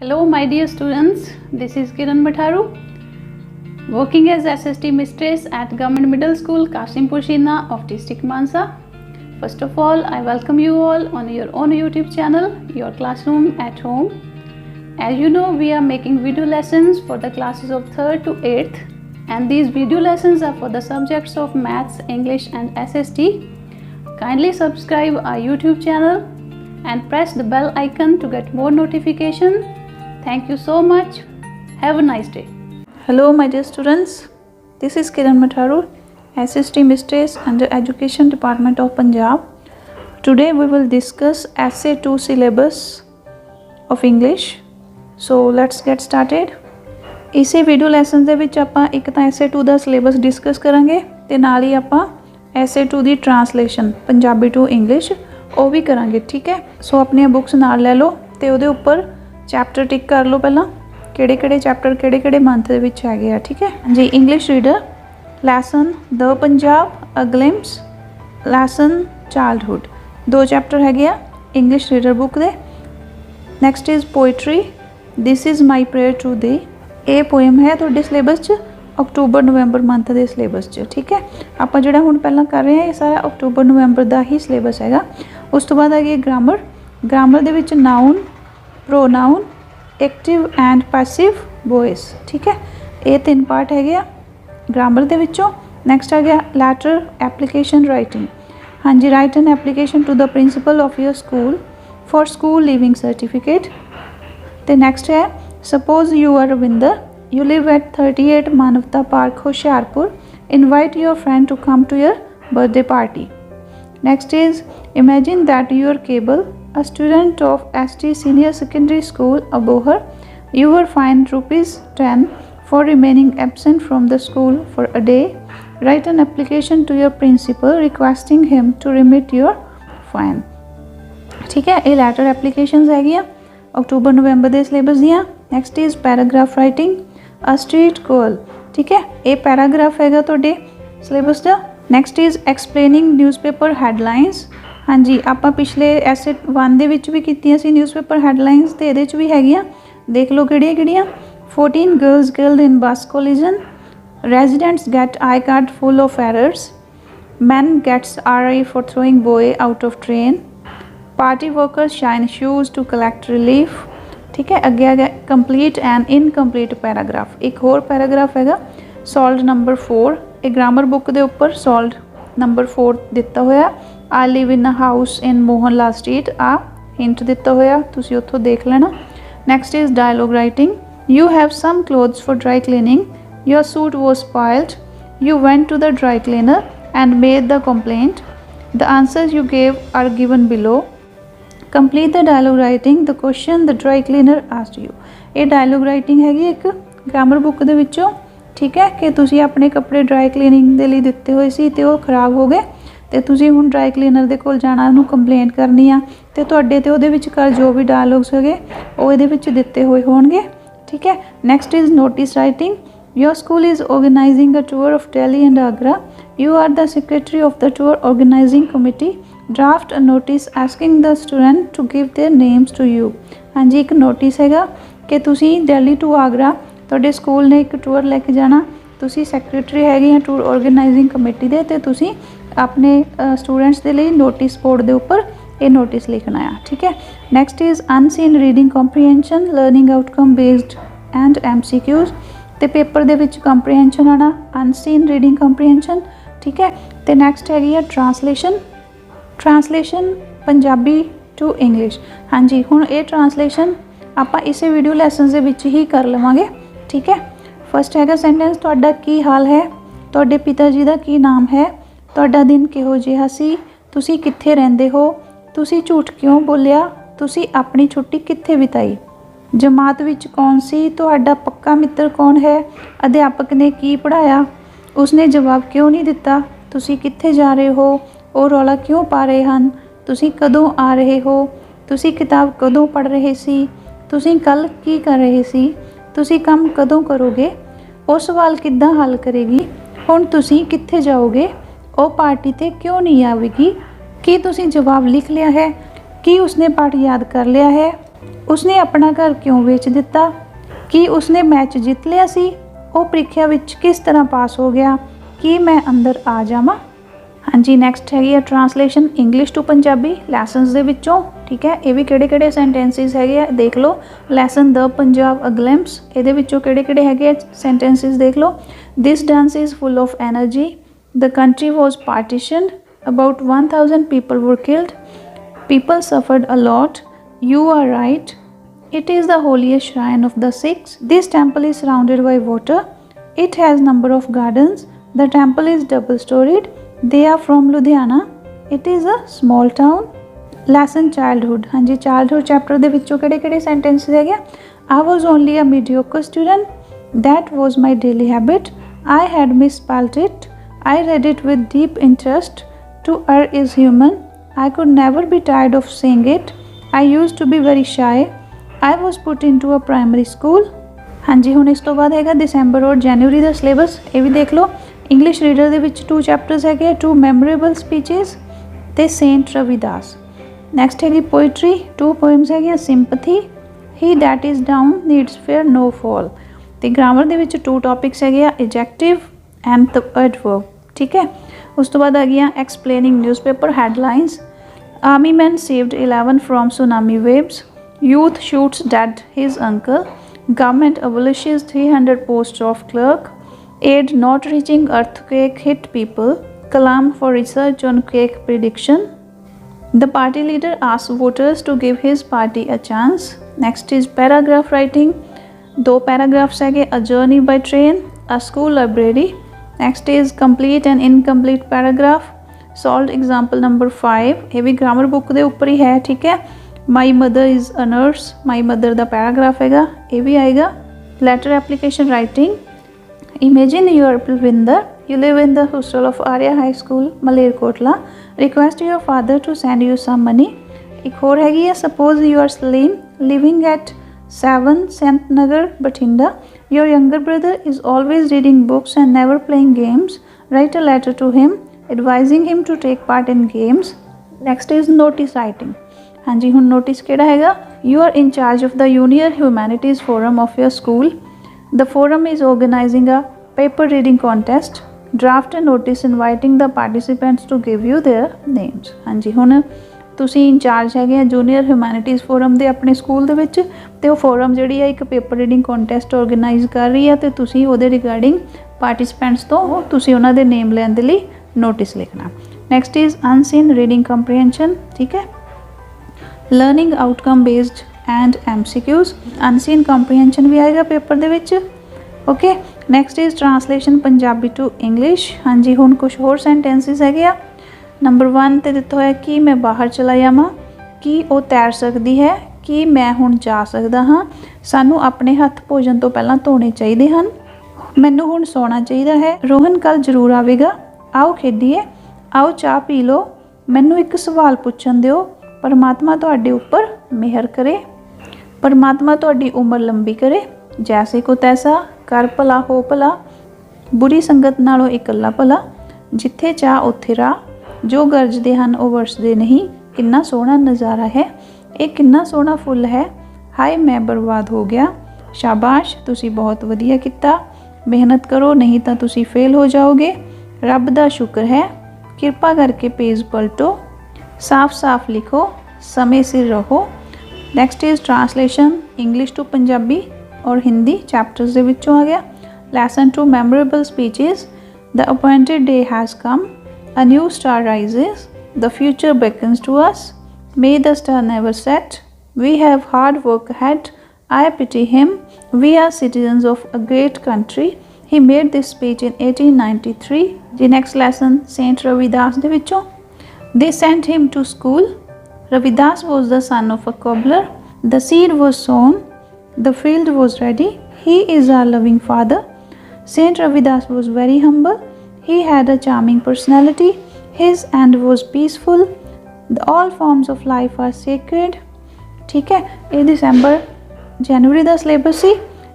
Hello my dear students, this is Kiran Matharu, working as SST Mistress at Government Middle School Kasimpur Shina of District Mansa. First of all, I welcome you all on your own YouTube channel, Your Classroom at Home. As you know, we are making video lessons for the classes of 3rd to 8th, and these video lessons are for the subjects of Maths, English and SST. Kindly subscribe our YouTube channel and press the bell icon to get more notification. Thank you so much. Have a nice day. Hello my dear students. This is Kiran Matharu, SST Mistress under Education Department of Punjab. Today we will discuss Essay 2 syllabus of English. So let's get started. इसे video lesson ਦੇ ਵਿੱਚ ਆਪਾਂ ਇੱਕ ਤਾਂ Essay 2 ਦਾ syllabus discuss ਕਰਾਂਗੇ ਤੇ ਨਾਲ ਹੀ ਆਪਾਂ Essay 2 the translation Punjabi to English ਉਹ ਵੀ ਕਰਾਂਗੇ, ਠੀਕ ਹੈ। ਸੋ ਆਪਣੀਆਂ ਬੁੱਕਸ ਨਾਲ ਲੈ ਲਓ ਤੇ ਉਹਦੇ ਉੱਪਰ ਚੈਪਟਰ ਟਿਕ ਕਰ ਲਓ ਪਹਿਲਾਂ ਕਿਹੜੇ ਚੈਪਟਰ ਕਿਹੜੇ ਮੰਥ ਦੇ ਵਿੱਚ ਹੈਗੇ ਆ, ਠੀਕ ਹੈ ਜੀ। English reader lesson the Punjab, a glimpse, lesson childhood, ਦੋ ਚੈਪਟਰ ਹੈਗੇ ਆ ਇੰਗਲਿਸ਼ ਰੀਡਰ ਬੁੱਕ ਦੇ। Next is poetry, this is my prayer to thee. ਇਹ ਪੋਇਮ ਹੈ ਤੁਹਾਡੇ ਸਿਲੇਬਸ 'ਚ ਅਕਤੂਬਰ ਨਵੰਬਰ ਮੰਥ ਦੇ ਸਿਲੇਬਸ 'ਚ, ਠੀਕ ਹੈ। ਆਪਾਂ ਜਿਹੜਾ ਹੁਣ ਪਹਿਲਾਂ ਕਰ ਰਹੇ ਹਾਂ ਇਹ ਸਾਰਾ ਅਕਤੂਬਰ ਨਵੰਬਰ ਦਾ ਹੀ ਸਿਲੇਬਸ ਹੈਗਾ। ਉਸ ਤੋਂ ਬਾਅਦ ਹੈਗੀ ਗ੍ਰਾਮਰ ਦੇ ਵਿੱਚ noun, pronoun, active and passive voice, ਠੀਕ ਹੈ। ਇਹ ਤਿੰਨ ਪਾਰਟ ਹੈਗੇ ਆ ਗ੍ਰਾਮਰ ਦੇ ਵਿੱਚੋਂ। ਨੈਕਸਟ ਆ ਗਿਆ ਲੈਟਰ ਐਪਲੀਕੇਸ਼ਨ ਰਾਈਟਿੰਗ, ਹਾਂਜੀ, write an application to the principal of your school for school leaving certificate. ਤੇ ਨੈਕਸਟ ਹੈ suppose you are Ravinder, you live at 38 Manavta Park, Hoshiarpur. Invite your friend to come to your birthday party. Next is imagine that you are Cable, a student of ST Senior Secondary School, Abohar. You were fined ₹10 for remaining absent from the school for a day. Write an application to your principal requesting him to remit your fine. ठीक है, ये letter applications हैगियां अक्टूबर नवंबर दे syllabus दियां। Next is paragraph writing, a street girl, ठीक है, ये paragraph हैगा तुहाडे syllabus का। नैक्सट इज़ एक्सप्लेनिंग न्यूज़पेपर हैडलाइनस, हाँ जी, आप पिछले Essay 1 ਦੇ ਵਿੱਚ ਵੀ ਕੀਤੀਆਂ ਸੀ न्यूज़पेपर हैडलाइनस ਤੇ ਇਹਦੇ 'ਚ ਵੀ ਹੈਗੀਆਂ, देख लो ਕਿਹੜੀਆਂ 14 girls killed in bus collision, residents get I-card full of errors, man gets RI for throwing boy out of train, party workers shine shoes to collect relief, ठीक है। अगे कंप्लीट एंड इनकंप्लीट पैराग्राफ, एक होर paragraph हैगा solve number 4। ये grammar book के उपर solve number 4 दिता होया। I live in a house in Mohan Lal street, आ हिंट दिता होया, तुसी उत्थों देख लेना। Next is dialogue writing, you have some clothes for dry cleaning, your suit was spoiled, you went to the dry cleaner and made the complaint, the answers you gave are given below. Complete the dialogue writing the question the dry cleaner asked you. ये dialogue writing हैगी एक grammar book दे विचों, ठीक है, कि तुसी अपने कपड़े ड्राई क्लीनिंग दे लई दित्ते होए सी ते ओह खराब हो गए ते तुसी हुण ड्राई क्लीनर दे कोल जाना, उहनूं कंप्लेंट करनी आ ते तुहाडे ते ओहदे विचकार जो भी डायलॉग्स हैगे ओह इहदे विच दित्ते होए होणगे, ठीक है। Next is notice writing, your school is organising a tour of Delhi and Agra, you are the secretary of the tour organising committee, draft a notice asking the student to give their names to you. हाँ जी, एक notice हैगा कि तुसी Delhi to Agra तुहाडे school ने एक tour लैके जाना, तुसी सैक्रटरी हैगे टूर ऑर्गेनाइजिंग कमेटी दे ते तुसी अपने स्टूडेंट्स दे लई नोटिस बोर्ड दे उपर ये नोटिस लिखना है, ठीक है। Next is unseen reading comprehension, learning outcome based and MCQs, ते पेपर दे विच कॉम्प्रीहेंशन आना, अनसीन रीडिंग कॉम्प्रीहेंशन, ठीक है। तो नैक्सट हैगी है ट्रांसलेशन पंजाबी टू इंग्लिश। हाँ जी, हुण ये ट्रांसलेशन आपां इसे वीडियो लैसनस दे विच ही कर लवांगे, ठीक है। फस्ट हैगा सेंटेंस, तुहाडा की हाल है, तुहाडे पिता जी दा की नाम है, तुहाडा दिन किहो जिहा सी, तुसी कित्थे रहिंदे हो, तुसी झूठ क्यों बोलिया, तुसी अपनी छुट्टी कित्थे बिताई, जमात विच कौन सी, तुहाडा पक्का मित्र कौन है, अध्यापक ने की पढ़ाया, उसने जवाब क्यों नहीं दिता, तुसी कित्थे जा रहे हो, ਉਹ ਰੌਲਾ ਕਿਉਂ ਪਾ ਰਹੇ ਹਨ, ਤੁਸੀਂ ਕਦੋਂ ਆ ਰਹੇ ਹੋ, ਤੁਸੀਂ ਕਿਤਾਬ ਕਦੋਂ ਪੜ੍ਹ ਰਹੇ ਸੀ, ਤੁਸੀਂ ਕੱਲ੍ਹ ਕੀ ਕਰ ਰਹੇ ਸੀ, ਤੁਸੀਂ ਕੰਮ ਕਦੋਂ ਕਰੋਗੇ, ਉਹ ਸਵਾਲ ਕਿੱਦਾਂ ਹੱਲ ਕਰੇਗੀ, ਹੁਣ ਤੁਸੀਂ ਕਿੱਥੇ ਜਾਓਗੇ, ਉਹ ਪਾਰਟੀ 'ਤੇ ਕਿਉਂ ਨਹੀਂ ਆਵੇਗੀ, ਕੀ ਤੁਸੀਂ ਜਵਾਬ ਲਿਖ ਲਿਆ ਹੈ, ਕੀ ਉਸਨੇ ਪਾਠ याद कर लिया है, उसने अपना घर क्यों बेच दिता, कि उसने मैच जीत लिया सी, वो ਪ੍ਰੀਖਿਆ ਵਿੱਚ किस तरह पास हो गया, कि मैं अंदर आ जावां। हाँ जी, नैक्सट हैगी ट्रांसलेशन इंग्लिश टू पंजाबी लैसनस ਦੇ ਵਿੱਚੋਂ। ठीक है, ये भी ਕਿਹੜੇ ਸੈਂਟੈਂਸਿਸ ਹੈਗੇ ਆ देख लो। Lesson the Punjab a glimpse, ਇਹਦੇ ਵਿੱਚੋਂ ਕਿਹੜੇ ਹੈਗੇ ਆ ਸੈਂਟੈਂਸਿਸ देख लो। This dance is full of energy, the country was partitioned, about 1000 people were killed, people suffered a lot, you are right, it is the holiest shrine of the Sikhs, this temple is surrounded by water, it has number of gardens, the temple is double storied, they are from Ludhiana, it is a small town। lesson childhood, हाँ जी childhood chapter ਦੇ ਵਿੱਚੋਂ ਕਿਹੜੇ sentences ਹੈਗੇ। I was only a mediocre student, that was my daily habit, I had misspelled it, I read it with deep interest, to err is human, I could never be tired of saying it, I used to be very shy, I was put into a primary school। हाँ जी, ਹੁਣ ਇਸ ਤੋਂ ਬਾਅਦ ਹੈਗਾ ਦਸੰਬਰ ਔਰ ਜਨਵਰੀ ਦਾ syllabus, ਇਹ ਵੀ ਦੇਖ ਲਓ। ਇੰਗਲਿਸ਼ ਰੀਡਰ ਦੇ ਵਿੱਚ 2 ਚੈਪਟਰਸ ਹੈਗੇ, 2 ਮੈਮੋਰੇਬਲ ਸਪੀਚਸ ਤੇ ਸੇਂਟ ਰਵਿਦਾਸ। ਨੈਕਸਟ ਹੈਗੀ ਪੋਇਟਰੀ, 2 ਪੋਇਮਸ ਹੈਗੀਆਂ, sympathy, he that is down needs fear no fall. ਤੇ ਗ੍ਰਾਮਰ ਦੇ ਵਿੱਚ 2 ਟੌਪਿਕਸ ਹੈਗੇ ਆ, ਐਡਜੈਕਟਿਵ ਐਂਡ ਦ ਐਡਵਰਬ। ਠੀਕ ਹੈ, ਉਸ ਤੋਂ ਬਾਅਦ ਆ ਗਈਆਂ explaining newspaper headlines. Army man saved 11 from tsunami waves, youth shoots dead his uncle, government abolishes 300 posts of clerk, aid not reaching earthquake hit people, Kalam for research on quake prediction, the party leader asks voters to give his party a chance। next is paragraph writing, 2 paragraphs है, a journey by train, a school library। next is complete and incomplete paragraph, solved example number 5, ये भी grammar book दे ऊपर ही है। ठीक है, my mother is a nurse, my mother का paragraph हैगा, ये भी आएगा। Letter application writing, imagine you are Palvinder, you live in the hostel of Arya High School Malerkotla, request your father to send you some money। एक और हैगी है, suppose you are Salim living at 7 Sant Nagar Bathinda, your younger brother is always reading books and never playing games, write a letter to him advising him to take part in games। next is notice writing। हाँ जी, हुण notice किहड़ा हैगा, you are in charge of the junior humanities forum of your school, the forum is organising a paper reading contest, draft a notice inviting the participants to give you their names. हाँ जी, हुण तुसीं in charge हैगे आ junior humanities forum दे अपने school दे विच, ते वो फोरम जिहड़ी है एक पेपर रीडिंग कॉन्टेस्ट ऑर्गेनाइज कर रही है, ते तुसीं उहदे रिगार्डिंग पार्टिसिपेंट्स तो तुसीं उहनां दे नेम लैण दे लई नोटिस लिखना। Next is unseen reading comprehension. ठीक है, learning outcome based and MCQs, unseen comprehension भी आएगा पेपर दे विच। Okay, next is translation Punjabi to English. हाँ जी, हुण कुछ होर सेंटेंसिस हैगे आ। नंबर 1 ते दित्ता होया कि मैं बाहर चला जावां, कि वो तैर सकती है, कि मैं हुण जा सकदा हाँ, सानू अपने हत्थ भोजन तो पहलां धोने चाहिए हैं, मैनू हुण सौना चाहिए है, रोहन कल जरूर आवेगा, आओ खेडीए, आओ चाह पी लो, मैनू एक सवाल पुछण दिओ, परमात्मा तुहाडे उपर मेहर करे, परमात्मा तुहाडी उम्र लंबी करे, जैसे को तैसा, कर भला हो भला, बुरी संगत नालों इकल्ला भला, जिथे चाह उत्थे राह, जो गरजदे हन वो वरसदे नहीं, किन्ना सोहना नज़ारा है, ये किन्ना सोहना फुल है, हाय मैं बर्बाद हो गया, शाबाश तुसी बहुत वधिया किता, मेहनत करो नहीं तो तुसी फेल हो जाओगे, रब दा शुक्र है, किरपा करके पेज पलटो, साफ साफ लिखो, समय सिर रहो। Next is translation English to Punjabi और हिंदी चैप्टर्स दे विचों आ गया। Lesson 2 memorable speeches, the appointed day has come, a new star rises, the future beckons to us, may the star never set, we have hard work ahead, I pity him, we are citizens of a great country, he made this speech in 1893। जी next lesson saint Ravidas दे विचों, they sent him to school, Ravidas was the son of a cobbler, the seed was sown, the field was ready, he is our loving father। Saint Ravidas was very humble, he had a charming personality, his end was peaceful, all forms of life are sacred। ठीक है, ये दिसंबर जनवरी का syllabus सी,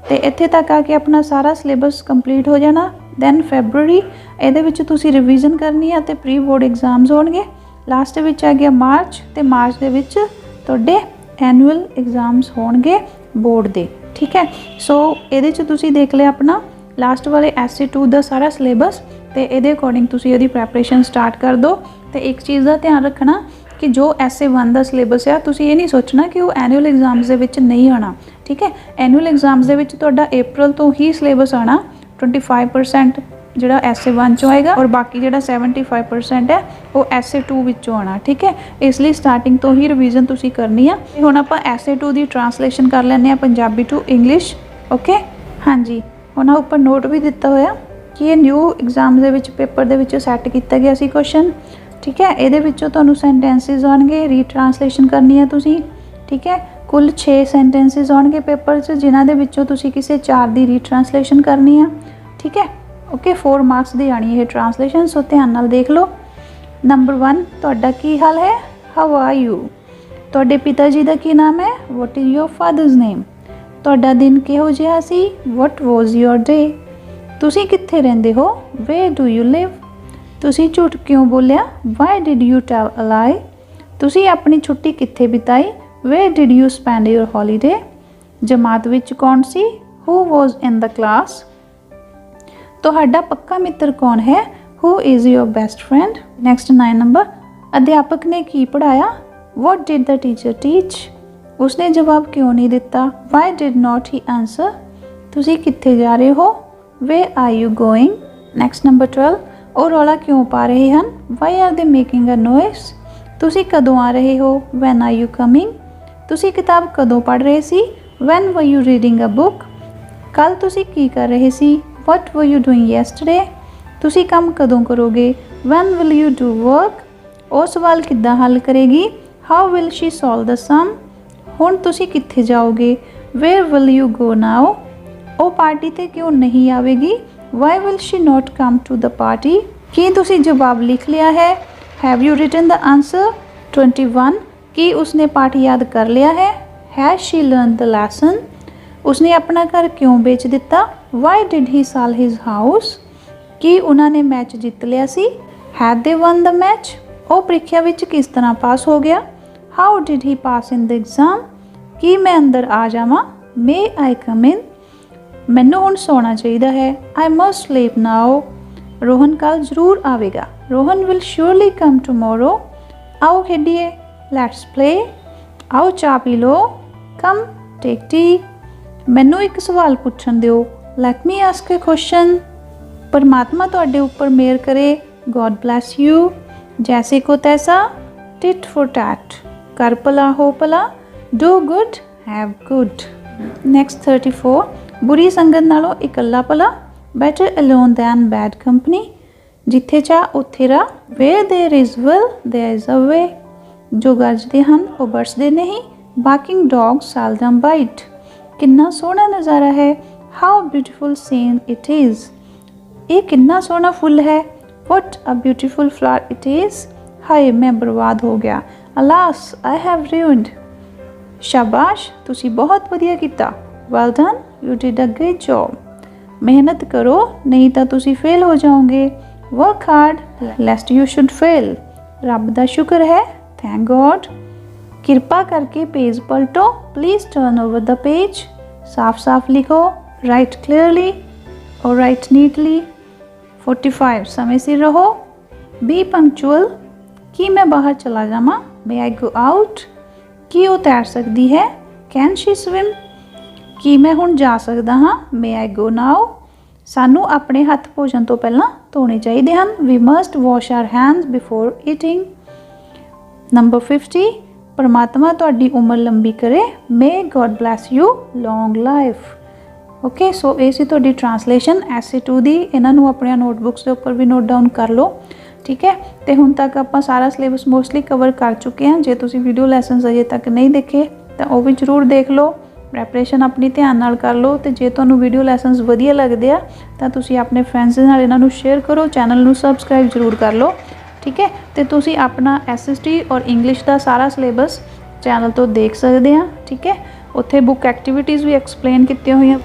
ते इत्थे तक आके अपना सारा सिलेबस कंप्लीट हो जाना। दैन फैबररी ये रिविजन करनी है, प्री बोर्ड एग्जाम्स होणगे। लास्ट विच आ गया मार्च, तो मार्च दे विच तुहाडे एनुअल एग्जाम्स होणगे बोर्ड दे। ठीक है, सो ये तुसी देख लिया अपना लास्ट वाले SA2 का सारा सिलेबस, तो ये अकॉर्डिंग तुसी इहदी प्रैपरेशन स्टार्ट कर दो। तो एक चीज़ का ध्यान रखना कि जो SA1 का सिलेबस है तुसी ये नहीं सोचना कि वो एनुअल एग्जाम्स दे विच नहीं आना। ठीक है, एनुअल एग्जाम्स दे विच तुहाडा अप्रैल तो ही सिलेबस आना, 25% जिहड़ा SA1 चो आएगा और बाकी जिहड़ा 75% है वो SA2 विचों आना। ठीक है, इसलिए स्टार्टिंग तो ही रिवीजन तुसी करनी है। हुण आपां SA2 की ट्रांसलेशन कर लैंदे आ पंजाबी टू इंग्लिश। ओके, हाँ जी, हुण उपर नोट भी दिता होया कि ये न्यू एग्जाम दे विच पेपर दे विच सैट किया गया सी क्वेश्चन। ठीक है, ये विचों तुहानूं सेंटेंसिस आउणगे, रीट्रांसलेशन करनी है तुसी। ठीक है, कुल 6 सेंटेंसिस आउणगे पेपर च, जिन्हां दे विचों तुसी किसी 4 की रीट्रांसलेशन करनी है। ठीक है, ओके, 4 मार्क्स की आनी है ट्रांसलेशन। सो ध्यान नाल देख लो। नंबर 1 तुहाडा की हाल है, हाउ आर यू। तुहाडे पिता जी का की नाम है, what is your father's name. तुहाडा दिन किहो जिहा सी, वट वॉज योर डे। तुसी कित्थे रहिंदे हो, वेयर डू यू लिव। तुसी झूठ क्यों बोलिया, why did you tell a lie. तुसी अपनी छुट्टी कित्थे बिताई, where did you spend your holiday. जमात विच कौन सी, who was in the class. तुहाडा पक्का मित्र कौन है, who is your best friend. Next 9 number, अध्यापक ने की पढ़ाया, what did the teacher teach. उसने जवाब क्यों नहीं दिता, why did not he answer. तुसी कित्थे जा रहे हो, where are you going. Next number 12, और रौला क्यों पा रहे हैं, why are they making a noise. तुसी कदों आ रहे हो, वैन आर यू कमिंग। तुसी किताब कदों पढ़ रहे सी, when were you reading a book. कल तुसी की कर रहे सी, what were you doing yesterday. तुसी काम कदों करोगे, when will you do work. वो सवाल किद्दां हल करेगी, how will she solve the sum. हुण तुसी कित्थे जाओगे, where will you go now. वो पार्टी ते क्यों नहीं आवेगी, why will she not come to the party. की तुसी जवाब लिख लिया है, have you written the answer. 21, की उसने पाठ याद कर लिया है, has she learn the lesson. उसने अपना घर क्यों बेच दिता, why did he sell his house. कि उन्होंने मैच जीत लिया सी, had they won the match. वो परीक्षा विच किस तरह पास हो गया, how did he pass in the exam. कि मैं अंदर आ जावां, मे आई कम इन। मैनू हुण सोना चाहिए है, I must sleep now. Rohan कल जरूर आवेगा, Rohan will surely come tomorrow. आओ खेडिए, लैट्स प्ले। आओ चाह पी लो, कम टेक टी। मैनू एक सवाल पूछण दिओ, let me ask a question. परमात्मा तुहाडे उपर मेहर करे, गॉड ब्लैस यू। जैसे को तैसा, टिट फॉर टैट। कर भला हो भला, do good have good. Next 34, बुरी संगत नालों इकल्ला भला, better alone than bad company. जिथे चाह उत्थे रह, where there is will there is a way. जो गरजते हैं वो बरसते नहीं, बार्किंग डॉग सेल्डम बाइट। कितना सोहना नज़ारा है, how beautiful scene it is. ये कितना सोहना फुल है, what a beautiful flower it is. हाय मैं बर्बाद हो गया, अलास आई हैव रूइंड। शाबाश तुसी बहुत वधिया कीता, well done you did a great job. मेहनत करो नहीं तो तुसी फेल हो जाओगे, work hard lest you should fail. रब दा शुक्र है, थैंक गॉड। कृपा करके पेज पलटो, please turn over the page. साफ साफ लिखो, राइट क्लियरली और राइट नीटली। 45 समय सिर रहो, बी पंक्चुअल। कि मैं बाहर चला जावां, मे आई गो आउट। कि वो तैर सकती है, कैन शी स्विम। कि मैं हुण जा सकदा हाँ, मे आई गो नाउ। सानू अपने हत्थ भोजन तो पहला धोने चाहिए हैं, we must wash our hands before eating. Number 50, परमात्मा तुहाडी उम्र लंबी करे, may God bless you long life. Okay, so ये सी तुहाडी ट्रांसलेशन SA2 दी। इन्हों अपने नोटबुक्स के उपर भी नोट डाउन कर लो। ठीक है, तो हुण तक आप सारा सिलेबस मोस्टली कवर कर चुके हैं। जे तुसी वीडियो लैसनस अजे तक नहीं देखे तो वह भी जरूर देख लो, प्रैपरेशन अपनी ध्यान नाल कर लो। तो जे तुहानूं वीडियो लैसनस वधिया लगदे आ तां तुसी अपने फ्रेंड्स नाल इन्हां नूं शेयर करो, चैनल नूं सबसक्राइब जरूर कर लो। ठीक है, तो तुसी अपना SST और इंग्लिश का सारा सिलेबस चैनल तो देख सकते हैं। ठीक है, उत्थे बुक एक्टिविटीज़ भी एक्सप्लेन कीती हुई,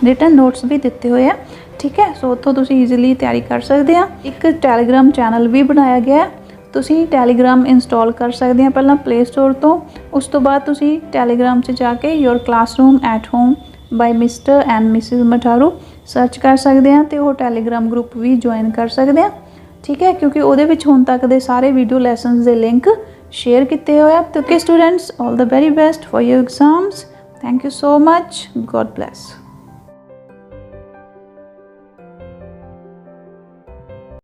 रिटन नोट्स भी दिते हुए हैं। ठीक है, सो उत्थों तुसी ईजिली तैयारी कर सकते हैं। एक टैलीग्राम चैनल भी बनाया गया है, ਤੁਸੀਂ ਟੈਲੀਗ੍ਰਾਮ ਇੰਸਟਾਲ ਕਰ ਸਕਦੇ ਆ ਪਹਿਲਾਂ ਪਲੇ ਸਟੋਰ ਤੋਂ। ਉਸ ਤੋਂ ਬਾਅਦ ਤੁਸੀਂ ਟੈਲੀਗ੍ਰਾਮ 'ਚ ਜਾ ਕੇ your classroom at home by mister and missus Matharu search ਕਰ ਸਕਦੇ ਆ ਤੇ ਉਹ ਟੈਲੀਗ੍ਰਾਮ ਗਰੁੱਪ ਵੀ ਜੁਆਇਨ ਕਰ ਸਕਦੇ ਆ, ਠੀਕ ਹੈ, ਕਿਉਂਕਿ ਉਹਦੇ ਵਿੱਚ ਹੁਣ ਤੱਕ ਦੇ ਸਾਰੇ ਵੀਡੀਓ ਲੈਸਨਸ ਦੇ ਲਿੰਕ ਸ਼ੇਅਰ ਕੀਤੇ ਹੋਏ ਆ। ਤੇ okay students, all the very best for your exams. Thank you so much. God bless.